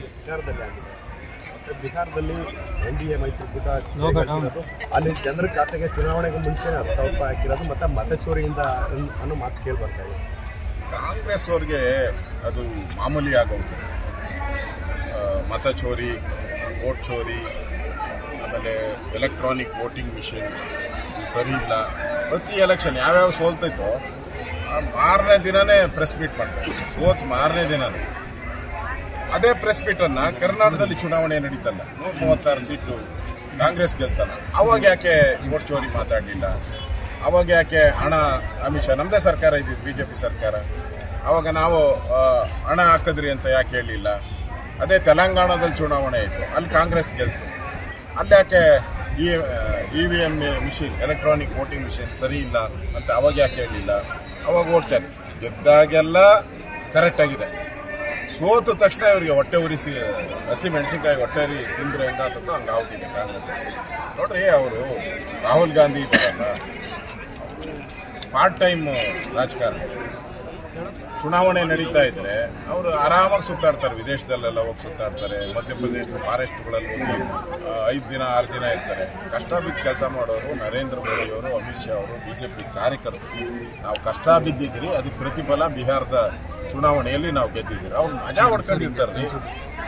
ವಿಚಾರದಲ್ಲಿ ಆಗಿದೆ. ಬಿಹಾರದಲ್ಲಿ NDA ಮೈತ್ರಿಕೂಟ ಅಲ್ಲಿ ಜನರ ಖಾತೆಗೆ ಚುನಾವಣೆಗೆ ಮುಂಚೆ 10,000 ರೂಪಾಯಿ ಹಾಕಿರೋದು ಮತ್ತು ಮತಚೋರಿಯಿಂದ ಅನ್ನೋ ಮಾತು ಕೇಳಿ ಬರ್ತಾ ಇದೆ. ಕಾಂಗ್ರೆಸ್ ಅವ್ರಿಗೆ ಅದು ಮಾಮೂಲಿ ಆಗೋದು. ಮತಚೋರಿ, ವೋಟ್ ಚೋರಿ, ಆಮೇಲೆ ಎಲೆಕ್ಟ್ರಾನಿಕ್ ವೋಟಿಂಗ್ ಮಿಷಿನ್ ಸರಿ ಇಲ್ಲ. ಪ್ರತಿ ಎಲೆಕ್ಷನ್ ಯಾವ್ಯಾವ ಸೋಲ್ತೈತೋ ಮಾರನೇ ದಿನನೇ ಪ್ರೆಸ್ ಮೀಟ್ ಮಾಡ್ತಾರೆ. ಸೋತ್ ಮಾರನೇ ದಿನನೇ ಅದೇ ಪ್ರೆಸ್ ಮೀಟನ್ನು ಕರ್ನಾಟಕದಲ್ಲಿ ಚುನಾವಣೆ ನಡೀತಲ್ಲ, 136 ಸೀಟು ಕಾಂಗ್ರೆಸ್ ಗೆಲ್ತಲ್ಲ, ಅವಾಗ ಯಾಕೆ ವೋಟ್ ಚೋರಿ ಮಾತಾಡಲಿಲ್ಲ? ಅವಾಗ ಯಾಕೆ ಹಣ ಅಮಿತ್ ಶಾ ನಮ್ಮದೇ ಸರ್ಕಾರ ಇದ್ದಿದ್ದು BJP ಸರ್ಕಾರ, ಅವಾಗ ನಾವು ಹಣ ಹಾಕಿದ್ರಿ ಅಂತ ಯಾಕೆ ಹೇಳಲಿಲ್ಲ? ಅದೇ ತೆಲಂಗಾಣದಲ್ಲಿ ಚುನಾವಣೆ ಆಯಿತು, ಅಲ್ಲಿ ಕಾಂಗ್ರೆಸ್ ಗೆಲ್ತು, ಅಲ್ಲಿ ಯಾಕೆ EVM machine, electronic voting machine ಸರಿ ಇಲ್ಲ ಅಂತ ಅವಾಗ ಯಾಕೆ ಹೇಳಲಿಲ್ಲ? ಅವಾಗ ವೋಟ್ ಚೋರಿ. ಗೆದ್ದಾಗೆಲ್ಲ ಕರೆಕ್ಟಾಗಿದೆ, ಸೋತ ತಕ್ಷಣ ಇವರಿಗೆ ಹೊಟ್ಟೆ ಉರಿಸಿ ಹಸಿಮೆಣಸಿನ್ಕಾಯಿ ಹೊಟ್ಟೆ ಉರಿ ತಿಂದ್ರೆ ಹೆಂಗಾಗ್ತದೋ ಹಂಗೆ ಆಗ್ಬಿಟ್ಟಿದೆ ಕಾಂಗ್ರೆಸ್. ನೋಡ್ರಿ, ಅವರು ರಾಹುಲ್ ಗಾಂಧಿ ಇದ್ದಾರಲ್ಲ, ಪಾರ್ಟ್ ಟೈಮ್ ರಾಜಕಾರಣಿ. ಚುನಾವಣೆ ನಡೀತಾ ಇದ್ರೆ ಅವರು ಆರಾಮಾಗಿ ಸುತ್ತಾಡ್ತಾರೆ, ವಿದೇಶದಲ್ಲೆಲ್ಲ ಹೋಗಿ ಸುತ್ತಾಡ್ತಾರೆ, ಮಧ್ಯಪ್ರದೇಶದ ಫಾರೆಸ್ಟ್ಗಳಲ್ಲಿ ಹೋಗಿ 5 ದಿನ 6 ದಿನ ಇರ್ತಾರೆ. ಕಷ್ಟ ಬಿದ್ದು ಕೆಲಸ ಮಾಡೋರು ನರೇಂದ್ರ ಮೋದಿ ಅವರು, ಅಮಿತ್ ಶಾ ಅವರು, BJP ಕಾರ್ಯಕರ್ತರು. ನಾವು ಕಷ್ಟ ಬಿದ್ದಿದ್ದೀರಿ, ಅದಕ್ಕೆ ಪ್ರತಿಫಲ ಬಿಹಾರದ ಚುನಾವಣೆಯಲ್ಲಿ ನಾವು ಗೆದ್ದಿದ್ದೀರಿ. ಅವ್ರು ಮಜಾ ಹೊಡ್ಕೊಂಡಿರ್ತಾರೆ ರೀ,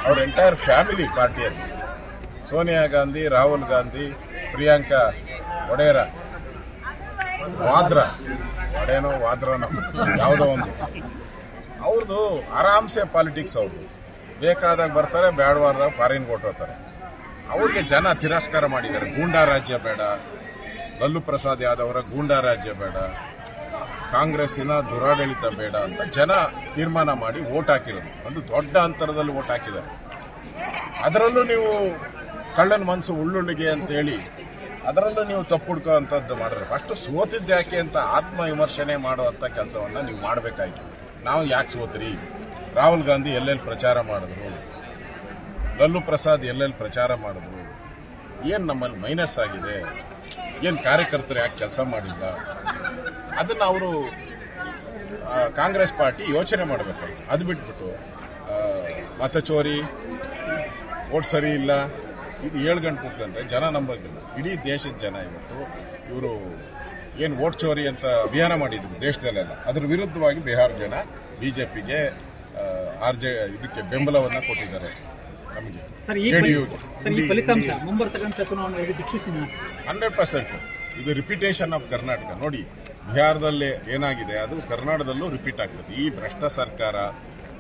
ಅವ್ರ ಎಂಟೈರ್ ಫ್ಯಾಮಿಲಿ ಪಾರ್ಟಿಯಲ್ಲಿ. ಸೋನಿಯಾ ಗಾಂಧಿ, ರಾಹುಲ್ ಗಾಂಧಿ, ಪ್ರಿಯಾಂಕಾ ವಡೇರ, ವಾದ್ರಾನೋ ಯಾವುದೋ ಒಂದು, ಅವ್ರದ್ದು ಆರಾಮ್ಸೆ ಪಾಲಿಟಿಕ್ಸ್. ಅವರು ಬೇಕಾದಾಗ ಬರ್ತಾರೆ, ಬೇಡವಾದಾಗ ಫಾರಿನ್ಗೆ ಹೊರಟೋಗ್ತಾರೆ. ಅವ್ರಿಗೆ ಜನ ತಿರಸ್ಕಾರ ಮಾಡಿದ್ದಾರೆ. ಗೂಂಡಾ ರಾಜ್ಯ ಬೇಡ, ಲಲ್ಲು ಪ್ರಸಾದ್ ಯಾದವರ ಗೂಂಡಾ ರಾಜ್ಯ ಬೇಡ, ಕಾಂಗ್ರೆಸ್ಸಿನ ದುರಾಡಳಿತ ಬೇಡ ಅಂತ ಜನ ತೀರ್ಮಾನ ಮಾಡಿ ವೋಟ್ ಹಾಕಿರೋದು. ಒಂದು ದೊಡ್ಡ ಅಂತರದಲ್ಲಿ ವೋಟ್ ಹಾಕಿದ್ದಾರೆ. ಅದರಲ್ಲೂ ನೀವು ಕಳ್ಳನ ಮನಸ್ಸು ಉಳ್ಳುಳ್ಳಿಗೆ ಅಂತೇಳಿ ಅದರಲ್ಲೂ ನೀವು ತಪ್ಪು ಹುಡ್ಕೋ ಅಂಥದ್ದು ಮಾಡಿದ್ರೆ, ಫಸ್ಟು ಸೋತಿದ್ದು ಯಾಕೆ ಅಂತ ಆತ್ಮವಿಮರ್ಶನೆ ಮಾಡುವಂಥ ಕೆಲಸವನ್ನು ನೀವು ಮಾಡಬೇಕಾಯ್ತು. ನಾವು ಯಾಕೆ ಸೋತ್ರಿ? ರಾಹುಲ್ ಗಾಂಧಿ ಎಲ್ಲೆಲ್ಲಿ ಪ್ರಚಾರ ಮಾಡಿದ್ರು, ಲಲ್ಲು ಪ್ರಸಾದ್ ಎಲ್ಲೆಲ್ಲಿ ಪ್ರಚಾರ ಮಾಡಿದ್ರು, ಏನು ನಮ್ಮಲ್ಲಿ ಮೈನಸ್ ಆಗಿದೆ, ಏನು ಕಾರ್ಯಕರ್ತರು ಯಾಕೆ ಕೆಲಸ ಮಾಡಿಲ್ಲ, ಅದನ್ನು ಅವರು ಕಾಂಗ್ರೆಸ್ ಪಾರ್ಟಿ ಯೋಚನೆ ಮಾಡಬೇಕಾಯ್ತು. ಅದು ಬಿಟ್ಬಿಟ್ಟು ಮತಚೋರಿ, ವೋಟ್ ಸರಿ ಇಲ್ಲ, ಇದು 7 ಗಂಟೆ ಕೂತ್ಕೊಂಡ್ರೆ ಜನ ನಂಬೋದಿಲ್ಲ. ಇಡೀ ದೇಶದ ಜನ ಇವತ್ತು ಇವರು ಏನು ವೋಟ್ ಚೋರಿ ಅಂತ ಅಭಿಯಾನ ಮಾಡಿದ್ರು ದೇಶದಲ್ಲೆಲ್ಲ, ಅದರ ವಿರುದ್ಧವಾಗಿ ಬಿಹಾರ ಜನ BJPಗೆ ಇದಕ್ಕೆ ಬೆಂಬಲವನ್ನು ಕೊಟ್ಟಿದ್ದಾರೆ. ನಮಗೆ JDUಗೆ 100%. ಇದು ರಿಪಿಟೇಷನ್ ಆಫ್ ಕರ್ನಾಟಕ. ನೋಡಿ, ಬಿಹಾರದಲ್ಲಿ ಏನಾಗಿದೆ ಅದು ಕರ್ನಾಟಕದಲ್ಲೂ ರಿಪೀಟ್ ಆಗ್ತದೆ. ಈ ಭ್ರಷ್ಟ ಸರ್ಕಾರ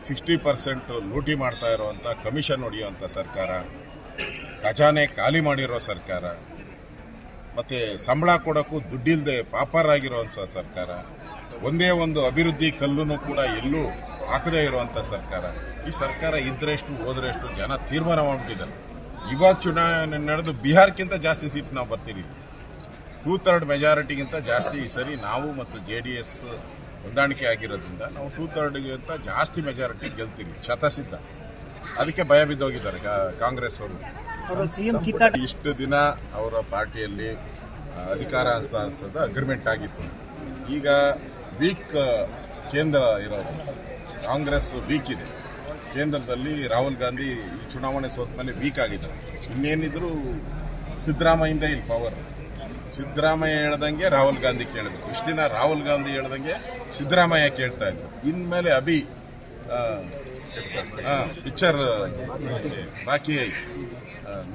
60% ಲೂಟಿ ಮಾಡ್ತಾ ಇರೋವಂಥ, ಕಮಿಷನ್ ಹೊಡೆಯುವಂಥ ಸರ್ಕಾರ, ಖಜಾನೆ ಖಾಲಿ ಮಾಡಿರೋ ಸರ್ಕಾರ, ಮತ್ತು ಸಂಬಳ ಕೊಡೋಕ್ಕೂ ದುಡ್ಡಿಲ್ಲದೆ ಪಾಪರಾಗಿರುವಂಥ ಸರ್ಕಾರ, ಒಂದೇ ಒಂದು ಅಭಿವೃದ್ಧಿ ಕಲ್ಲೂ ಕೂಡ ಎಲ್ಲೂ ಹಾಕದೇ ಇರುವಂಥ ಸರ್ಕಾರ. ಈ ಸರ್ಕಾರ ಇದ್ದರೆಷ್ಟು ಹೋದ್ರೆಷ್ಟು ಜನ ತೀರ್ಮಾನ ಮಾಡಿಬಿಟ್ಟಿದ್ದಾರೆ. ಇವಾಗ ಚುನಾವಣೆ ನಡೆದು ಬಿಹಾರಕ್ಕಿಂತ ಜಾಸ್ತಿ ಸೀಟ್ ನಾವು ಬರ್ತೀವಿ. 2/3 ಮೆಜಾರಿಟಿಗಿಂತ ಜಾಸ್ತಿ ಈ ಸರಿ ನಾವು ಮತ್ತು JDS ಹೊಂದಾಣಿಕೆ ಆಗಿರೋದ್ರಿಂದ ನಾವು 2/3ಗಿಂತ ಜಾಸ್ತಿ ಮೆಜಾರಿಟಿ ಗೆಲ್ತೀವಿ, ಶತಸಿದ್ಧ. ಅದಕ್ಕೆ ಭಯ ಬಿದ್ದೋಗಿದ್ದಾರೆ ಕಾಂಗ್ರೆಸ್ ಅವರು. ಇಷ್ಟು ದಿನ ಅವರ ಪಾರ್ಟಿಯಲ್ಲಿ ಅಧಿಕಾರ ಹಸ್ತಾಂತರದ ಅಗ್ರಿಮೆಂಟ್ ಆಗಿತ್ತು. ಈಗ ವೀಕ್ ಕೇಂದ್ರ ಇರೋದು, ಕಾಂಗ್ರೆಸ್ ವೀಕ್ ಇದೆ ಕೇಂದ್ರದಲ್ಲಿ. ರಾಹುಲ್ ಗಾಂಧಿ ಈ ಚುನಾವಣೆ ಸೋತ ಮೇಲೆ ವೀಕ್ ಆಗಿದ್ದಾರೆ. ಇನ್ನೇನಿದ್ರು ಸಿದ್ದರಾಮಯ್ಯಿಂದ ಇಲ್ಲಿ ಪವರ್. ಸಿದ್ದರಾಮಯ್ಯ ಹೇಳ್ದಂಗೆ ರಾಹುಲ್ ಗಾಂಧಿ ಕೇಳಬೇಕು. ಇಷ್ಟು ದಿನ ರಾಹುಲ್ ಗಾಂಧಿ ಹೇಳ್ದಂಗೆ ಸಿದ್ದರಾಮಯ್ಯ ಕೇಳ್ತಾ ಇದ್ರು. ಇನ್ಮೇಲೆ ಪಿಕ್ಚರ್ ಬಾಕಿ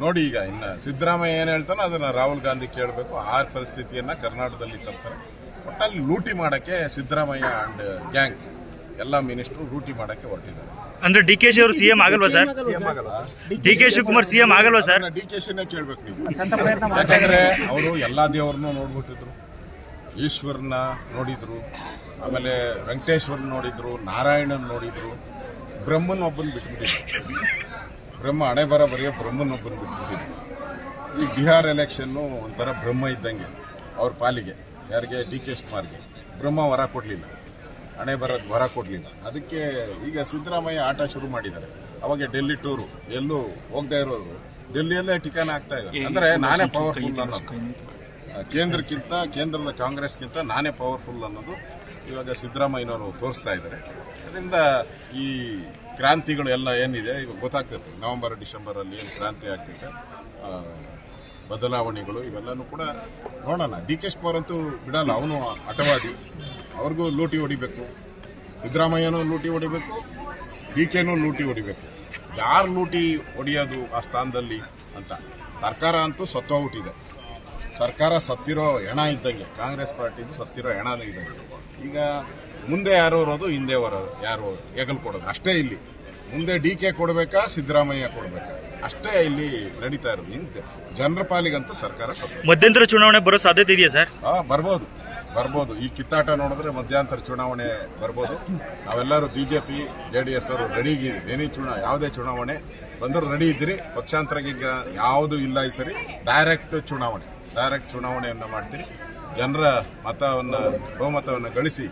ನೋಡಿ. ಈಗ ಇನ್ನು ಸಿದ್ದರಾಮಯ್ಯ ಏನು ಹೇಳ್ತಾನೋ ಅದನ್ನು ರಾಹುಲ್ ಗಾಂಧಿ ಕೇಳಬೇಕು. ಆ ಪರಿಸ್ಥಿತಿಯನ್ನು ಕರ್ನಾಟಕದಲ್ಲಿ ತರ್ತಾರೆ. ಒಟ್ಟಲ್ಲಿ ಲೂಟಿ ಮಾಡೋಕ್ಕೆ ಸಿದ್ದರಾಮಯ್ಯ ಅಂಡ್ ಗ್ಯಾಂಗ್ ಎಲ್ಲ ಮಿನಿಸ್ಟ್ರು ಲೂಟಿ ಮಾಡೋಕ್ಕೆ ಹೊರಟಿದ್ದಾರೆ. ಅಂದ್ರೆ DK ಅವರು CM ಆಗಲ್ವಾ ಸರ್? DK ಶಿವಕುಮಾರ್ CM ಆಗಲ್ವಾ ಸರ್? DKಶಿನೇ ಕೇಳ್ಬೇಕು ನೀವು. ಯಾಕಂದ್ರೆ ಅವರು ಎಲ್ಲಾ ದೇವ್ರನ್ನೂ ನೋಡ್ಬಿಟ್ಟಿದ್ರು. ಈಶ್ವರನ ನೋಡಿದ್ರು, ಆಮೇಲೆ ವೆಂಕಟೇಶ್ವರನ್ ನೋಡಿದ್ರು, ನಾರಾಯಣನ್ ನೋಡಿದ್ರು, ಬ್ರಹ್ಮನ್ ಒಬ್ಬನ್ ಬಿಟ್ಬಿಟ್ಟಿದ್ರು. ಬ್ರಹ್ಮ ಹಣೆ ಬರೆಯೋ ಬ್ರಹ್ಮನ್ ಒಬ್ಬನ್ ಬಿಟ್ಬಿಟ್ಟಿದ್ರು. ಈ ಬಿಹಾರ್ ಎಲೆಕ್ಷನ್ನು ಒಂಥರ ಬ್ರಹ್ಮ ಇದ್ದಂಗೆ ಅವ್ರ ಪಾಲಿಗೆ. ಯಾರಿಗೆ? DK ಶಿವಕುಮಾರ್ಗೆ ಬ್ರಹ್ಮ ವರ ಕೊಡಲಿಲ್ಲ, ಹಣೆ ಬರೋದು ವರ ಕೊಡಲಿಲ್ಲ. ಅದಕ್ಕೆ ಈಗ ಸಿದ್ದರಾಮಯ್ಯ ಆಟ ಶುರು ಮಾಡಿದ್ದಾರೆ. ಅವಾಗ ಡೆಲ್ಲಿ ಟೂರು, ಎಲ್ಲೂ ಹೋಗದೆ ಇರೋರು ಡೆಲ್ಲಿಯಲ್ಲೇ ಠಿಕಾಣ ಆಗ್ತಾ ಇದೆ. ಅಂದರೆ ನಾನೇ ಪವರ್ಫುಲ್ ಅನ್ನೋದು, ಕೇಂದ್ರದ ಕಾಂಗ್ರೆಸ್ಗಿಂತ ನಾನೇ ಪವರ್ಫುಲ್ ಅನ್ನೋದು ಇವಾಗ ಸಿದ್ದರಾಮಯ್ಯನವರು ತೋರಿಸ್ತಾ ಇದ್ದಾರೆ. ಅದರಿಂದ ಈ ಕ್ರಾಂತಿಗಳು ಎಲ್ಲ ಏನಿದೆ ಈಗ ಗೊತ್ತಾಗ್ತೈತೆ. ನವೆಂಬರ್ ಡಿಸೆಂಬರಲ್ಲಿ ಏನು ಕ್ರಾಂತಿ ಆಗ್ತೈತೆ, ಬದಲಾವಣೆಗಳು ಇವೆಲ್ಲನೂ ಕೂಡ ನೋಡೋಣ. ಡಿ ಕೆ ಶಿವಕುಮಾರ್ ಅಂತೂ ಬಿಡಲ್ಲ, ಅವನು ಹಠವಾದಿ, ಅವ್ರಿಗೂ ಲೂಟಿ ಹೊಡಿಬೇಕು, ಸಿದ್ದರಾಮಯ್ಯನೂ ಲೂಟಿ ಹೊಡಿಬೇಕು, ಡಿ ಕೆನೂ ಲೂಟಿ ಹೊಡಿಬೇಕು. ಯಾರು ಲೂಟಿ ಹೊಡೆಯೋದು ಆ ಸ್ಥಾನದಲ್ಲಿ ಅಂತ. ಸರ್ಕಾರ ಅಂತೂ ಸತ್ತೋಗ್ಬಿಟ್ಟಿದೆ. ಸರ್ಕಾರ ಸತ್ತಿರೋ ಹೆಣ ಇದ್ದಂಗೆ, ಕಾಂಗ್ರೆಸ್ ಪಾರ್ಟಿದು ಸತ್ತಿರೋ ಹೆಣನೇ ಇದ್ದಂಗೆ. ಈಗ ಮುಂದೆ ಯಾರು ಬರೋದು, ಹಿಂದೆ ಬರೋದು ಯಾರು ಹೆಗಲು ಕೊಡೋದು ಅಷ್ಟೇ. ಇಲ್ಲಿ ಮುಂದೆ ಡಿ ಕೆ ಕೊಡಬೇಕಾ, ಸಿದ್ದರಾಮಯ್ಯ ಕೊಡಬೇಕಾ, ಅಷ್ಟೇ ಇಲ್ಲಿ ನಡೀತಾ ಇರೋದು. ಇಂತೆ ಜನರ ಪಾಲಿಗಂತೂ ಸರ್ಕಾರ ಸತ್ತು. ಮಧ್ಯಂತರ ಚುನಾವಣೆ ಬರೋ ಸಾಧ್ಯತೆ ಇದೆಯಾ ಸರ್? ಬರ್ಬೋದು. ಈ ಕಿತ್ತಾಟ ನೋಡಿದ್ರೆ ಮಧ್ಯಂತರ ಚುನಾವಣೆ ಬರ್ಬೋದು. ನಾವೆಲ್ಲರೂ ಬಿಜೆಪಿ JDS ಅವರು ರೆಡಿ ಇದ್ದೀವಿ. ಯಾವುದೇ ಚುನಾವಣೆ ಬಂದರೂ ರೆಡಿ ಇದ್ದೀರಿ. ಪಕ್ಷಾಂತರಕ್ಕೆ ಯಾವುದು ಇಲ್ಲ. ಈ ಸರಿ ಡೈರೆಕ್ಟ್ ಚುನಾವಣೆಯನ್ನು ಮಾಡ್ತೀರಿ. ಜನರ ಬಹುಮತವನ್ನು ಗಳಿಸಿ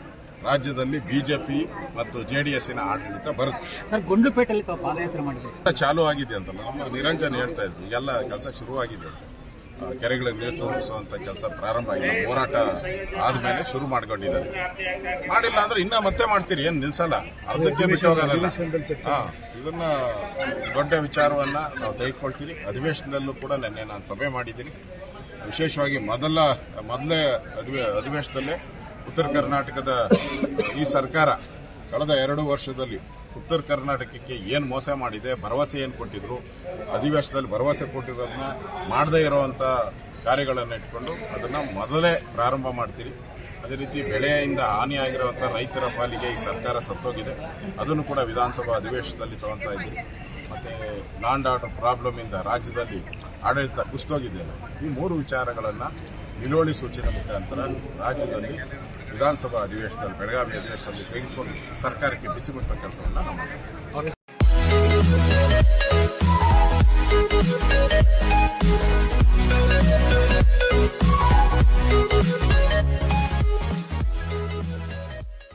ರಾಜ್ಯದಲ್ಲಿ ಬಿಜೆಪಿ ಮತ್ತು JDSನ ಆಡಳಿತ ಬರುತ್ತೆ. ಗುಂಡ್ಲುಪೇಟೆಯಲ್ಲಿ ಪಾದಯಾತ್ರೆ ಮಾಡಿದೆ, ಚಾಲೂ ಆಗಿದೆ ಅಂತಲ್ಲ, ನಮ್ಮ ನಿರಂಜನ್ ಹೇಳ್ತಾ ಇದ್ರು. ಎಲ್ಲ ಕೆಲಸ ಶುರುವಾಗಿದೆ. ಕೆರೆಗಳ ನೀರು ತುಂಬಿಸುವಂತ ಕೆಲಸ ಪ್ರಾರಂಭ ಆಗಿದೆ. ಹೋರಾಟ ಆದ್ಮೇಲೆ ಶುರು ಮಾಡ್ಕೊಂಡಿದ್ದಾರೆ. ಮಾಡಿಲ್ಲ ಅಂದ್ರೆ ಇನ್ನ ಮತ್ತೆ ಮಾಡ್ತೀರಿ, ಏನ್ ನಿಲ್ಸಲ್ಲ, ಅರ್ಧಕ್ಕೆ ಬಿಟ್ಟು ಹೋಗೋದಲ್ಲ. ಇದನ್ನ ದೊಡ್ಡ ವಿಚಾರವನ್ನ ನಾವು ತೆಗೆದುಕೊಳ್ತೀರಿ. ಅಧಿವೇಶನದಲ್ಲೂ ಕೂಡ ನಿನ್ನೆ ನಾನು ಸಭೆ ಮಾಡಿದ್ದೀನಿ. ವಿಶೇಷವಾಗಿ ಮೊದಲೇ ಅಧಿವೇಶನದಲ್ಲೇ ಉತ್ತರ ಕರ್ನಾಟಕದ ಈ ಸರ್ಕಾರ ಕಳೆದ 2 ವರ್ಷದಲ್ಲಿ ಉತ್ತರ ಕರ್ನಾಟಕಕ್ಕೆ ಏನು ಮೋಸ ಮಾಡಿದೆ, ಭರವಸೆ ಏನು ಕೊಟ್ಟಿದ್ರು, ಅಧಿವೇಶನದಲ್ಲಿ ಭರವಸೆ ಕೊಟ್ಟಿರೋದನ್ನ ಮಾಡದೇ ಇರುವಂಥ ಕಾರ್ಯಗಳನ್ನು ಇಟ್ಕೊಂಡು ಅದನ್ನು ಮೊದಲೇ ಪ್ರಾರಂಭ ಮಾಡ್ತೀರಿ. ಅದೇ ರೀತಿ ಬೆಳೆಯಿಂದ ಹಾನಿಯಾಗಿರುವಂಥ ರೈತರ ಪಾಲಿಗೆ ಈ ಸರ್ಕಾರ ಸತ್ತೋಗಿದೆ. ಅದನ್ನು ಕೂಡ ವಿಧಾನಸಭಾ ಅಧಿವೇಶನದಲ್ಲಿ ತಗೊತಾ ಇದ್ದೀರಿ. ಮತ್ತು ಲ್ಯಾಂಡ್ ಆರ್ಡರ್ ಪ್ರಾಬ್ಲಮಿಂದ ರಾಜ್ಯದಲ್ಲಿ ಆಡಳಿತ ಕುಸಿದೋಗಿದೆಯಲ್ಲ, ಈ 3 ವಿಚಾರಗಳನ್ನು ನಿಲುವಳಿ ಸೂಚನೆ ಮುಖಾಂತರ ರಾಜ್ಯದಲ್ಲಿ ವಿಧಾನಸಭಾ ಅಧಿವೇಶನದಲ್ಲಿ, ಬೆಳಗಾವಿ ಅಧಿವೇಶನದಲ್ಲಿ ತೆಗೆದುಕೊಂಡು ಸರ್ಕಾರಕ್ಕೆ ಬಿಸಿ ಮುಟ್ಟುವ ಕೆಲಸವನ್ನು ನಾವು ಮಾಡ್ತೀವಿ.